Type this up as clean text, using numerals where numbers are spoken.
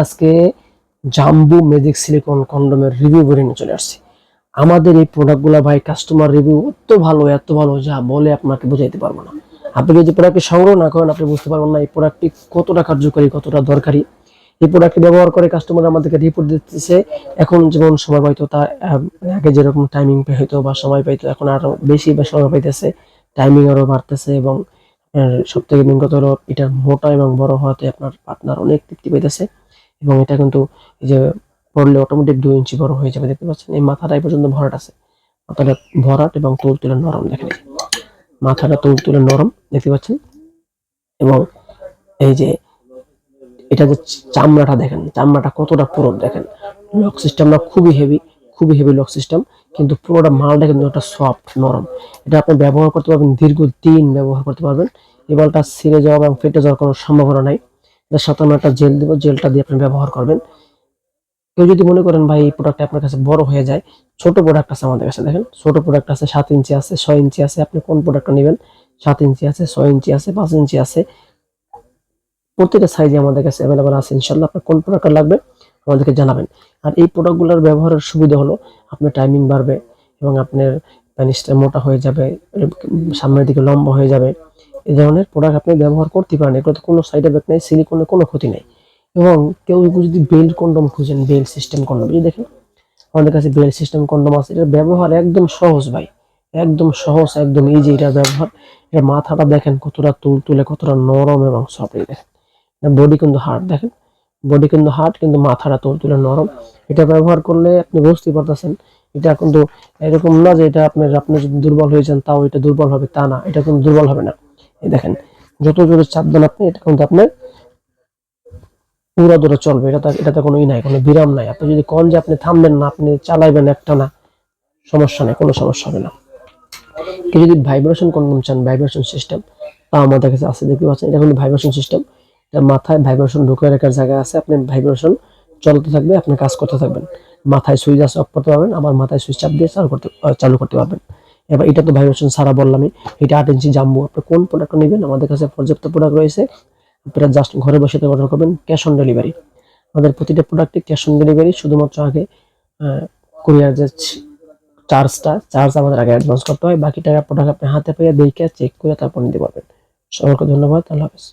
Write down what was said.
আজকে জাম্বু magic silicon কন্ডোমের review করে নিয়ে চলে আসছি। আমাদের এই প্রোডাক্টগুলো ভাই কাস্টমার রিভিউ এত ভালো যা বলে আপনাকে বোঝাইতে পারবো না। আপনি যদি প্রোডাক্টটি সংগ্রহ না করেন আপনি বুঝতে পারবেন না এই প্রোডাক্টটি কতটা কার্যকরী, কতটা দরকারি। এই প্রোডাক্টটি ব্যবহার করে কাস্টমার আমাদেরকে রিপোর্ট দিতেছে। এখন যেমন সময় পাইতো তা আগে যেরকম টাইমিং হইতো বা সময় পাইতো, এখন আরো বেশি বা সময় পাইতেছে, টাইমিং আরো বাড়তেছে। এবং সব থেকে মেন কথা হলো এটা মোটা এবং বড় হওয়াতে আপনার পার্টনার অনেক তৃপ্তি পাইতেছে। এবং এটা কিন্তু এই যে পড়লে অটোমেটিক 2 ইঞ্চি বড় হয়ে যাবে। দেখতে পাচ্ছেন এই মাথাটা এই পর্যন্ত ভরাট আছে, মাথাটা ভরাট এবং তুলতুলে নরম। দেখেন মাথাটা তুলতুলে নরম দেখতে পাচ্ছেন। এবং এই যে এটা যে চামড়াটা দেখেন, চামড়াটা কতটা পুরো দেখেন। লক সিস্টেমটা খুবই হেভি লক সিস্টেম, কিন্তু পুরোটা মালটা কিন্তু একটা সফট নরম। এটা আপনি ব্যবহার করতে পারবেন, দীর্ঘদিন ব্যবহার করতে পারবেন। এই বালটা ছিঁড়ে যাওয়া এবং ফেটে যাওয়ার কোনো সম্ভাবনা নাই। এর সাথে আমরা একটা জেল দিব, জেলটা দিয়ে আপনি ব্যবহার করবেন। কেউ যদি মনে করেন ভাই এই প্রোডাক্ট আপনার কাছে বড় হয়ে যায়, ছোট প্রোডাক্ট আছে আমাদের কাছে। দেখেন ছোট প্রোডাক্ট আছে 7 ইঞ্চি আছে, 6 ইঞ্চি আছে। আপনি কোন প্রোডাক্টটা নেবেন? 7 ইঞ্চি আছে, 6 ইঞ্চি আছে, 5 ইঞ্চি আছে। প্রত্যেকটা সাইজে আমাদের কাছে অ্যাভেলেবল আছে। ইনশাআল্লাহ আপনার কোন প্রোডাক্টটা লাগবে আমাদেরকে জানাবেন। আর এই প্রোডাক্টগুলোর ব্যবহারের সুবিধা হলো আপনার টাইমিং বাড়বে এবং আপনার প্যানিসটা মোটা হয়ে যাবে, সামনের দিকে লম্বা হয়ে যাবে। এই ধরনের প্রোডাক্ট আপনি ব্যবহার করতে পারেন। এগুলোতে কোনো সাইড এফেক্ট নেই, সিলিকনের কোনো ক্ষতি নেই। এবং কেউ যদি বেল্ট কন্ডম খুঁজেন, বেল্ট সিস্টেম কন্ডম, এই দেখেন আমাদের কাছে বেল্ট সিস্টেম কন্ডম আছে। এটার ব্যবহার একদম সহজ ভাই, একদম সহজ, একদম ইজি এটার ব্যবহার। এর মাথাটা দেখেন কতটা তুলতুলে, কতটা নরম এবং সফট। দেখেন বডি কিন্তু হার্ড, দেখেন বডি কিন্তু হার্ড, কিন্তু মাথাটা তুলতুলে নরম। এটা ব্যবহার করলে আপনি বুঝতেই পারতেছেন এটা কিন্তু এরকম না যে এটা আপনি যদি দুর্বল হয়ে যান তাও এটা দুর্বল হবে, তা না, এটা কিন্তু দুর্বল হবে না। এই দেখেন যত জোরে চাপ দেন আপনি, এটা কিন্তু আপনার পুরো দূরে চলবে। এটাতে কোনো নাই, কোনো বিরাম নাই। আপনি যদি কোন যে আপনি থামবেন না, আপনি চালাইবেন একটা না, সমস্যা নেই, কোনো সমস্যা হবে না। কেউ যদি ভাইব্রেশন কন্ডম চান, ভাইব্রেশন সিস্টেম, তা আমাদের কাছে আছে। দেখতে পাচ্ছেন এটা কিন্তু ভাইব্রেশন সিস্টেম। এটা মাথায় ভাইব্রেশন ঢুকে রাখার জায়গা আছে। আপনি ভাইব্রেশন চলতে থাকবে, আপনি কাজ করতে থাকবেন। মাথায় সুইচ আছে, অফ করতে পারবেন, আবার মাথায় সুইচ চাপ দিয়ে চালু করতে পারবেন। এবার এটা তো ভাইব্রেশন ছাড়া বললামই। এটা 8 ইঞ্চি জাম্বু। আপনি কোন প্রোডাক্ট নেবেন আমাদের কাছে পর্যাপ্ত প্রোডাক্ট রয়েছে। আপনারা জাস্ট ঘরে বসে অর্ডার করবেন, ক্যাশ অন ডেলিভারি। আমাদের প্রতিটা প্রোডাক্টে ক্যাশ অন ডেলিভারি। শুধুমাত্র আগে কুরিয়ার যে চার্জ আমাদের আগে অ্যাডভান্স করতে হয়। বাকি টাকা প্রোডাক্ট আপনি হাতে পেয়ে দেখে চেক করে তারপর নিতে পারবেন। সবাইকে ধন্যবাদ। আল্লাহ হাফেজ।